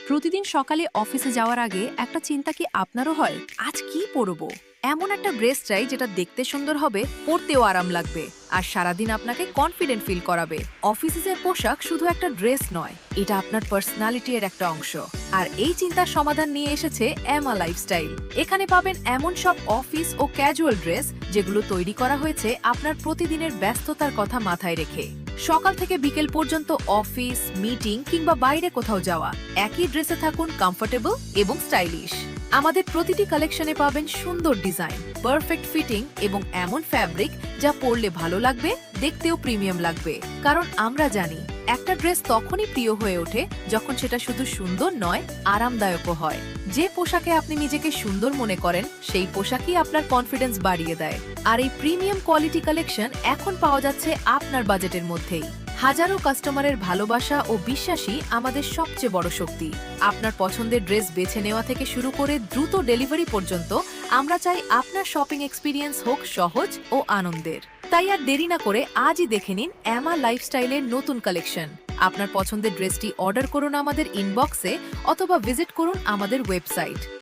প্রতিদিন সকালে অফিসে যাওয়ার আগে একটা চিন্তা কি আপনারও হয়, আজ কি পরবো? এমন একটা ড্রেস চাই যেটা দেখতে সুন্দর হবে, পরতেও আরাম লাগবে আর সারাদিন আপনাকে কনফিডেন্ট ফিল করাবে। অফিসের পোশাক শুধু একটা ড্রেস নয়, এটা আপনার পার্সোনালিটির একটা অংশ। আর এই চিন্তার সমাধান নিয়ে এসেছে এমা লাইফস্টাইল। এখানে পাবেন এমন সব অফিস ও ক্যাজুয়াল ড্রেস যেগুলো তৈরি করা হয়েছে আপনার প্রতিদিনের ব্যস্ততার কথা মাথায় রেখে। সকাল থেকে বিকেল পর্যন্ত অফিস, মিটিং কিংবা বাইরে কোথাও যাওয়া, একই ড্রেসে থাকুন কমফোর্টেবল এবং স্টাইলিশ। আমাদের প্রতিটি কালেকশনে পাবেন সুন্দর ডিজাইন, পারফেক্ট ফিটিং এবং এমন ফ্যাব্রিক যা পরলে ভালো লাগবে, দেখতেও প্রিমিয়াম লাগবে। কারণ আমরা জানি একটা ড্রেস তখনই প্রিয় হয়ে ওঠে যখন সেটা শুধু সুন্দর নয়, আরামদায়কও হয়। যে পোশাকে আপনি নিজেকে সুন্দর মনে করেন, সেই পোশাকই আপনার কনফিডেন্স বাড়িয়ে দেয়। আর এই প্রিমিয়াম কোয়ালিটি কালেকশন এখন পাওয়া যাচ্ছে আপনার বাজেটের মধ্যেই। হাজারো কাস্টমারের ভালোবাসা ও বিশ্বাসই আমাদের সবচেয়ে বড় শক্তি। আপনার পছন্দের ড্রেস বেছে নেওয়া থেকে শুরু করে দ্রুত ডেলিভারি পর্যন্ত আমরা চাই আপনার শপিং এক্সপিরিয়েন্স হোক সহজ ও আনন্দের। তাই আর দেরি না করে আজই দেখে নিন এমা লাইফস্টাইলের নতুন কালেকশন। আপনার পছন্দের ড্রেসটি অর্ডার করুন আমাদের ইনবক্সে অথবা ভিজিট করুন আমাদের ওয়েবসাইট।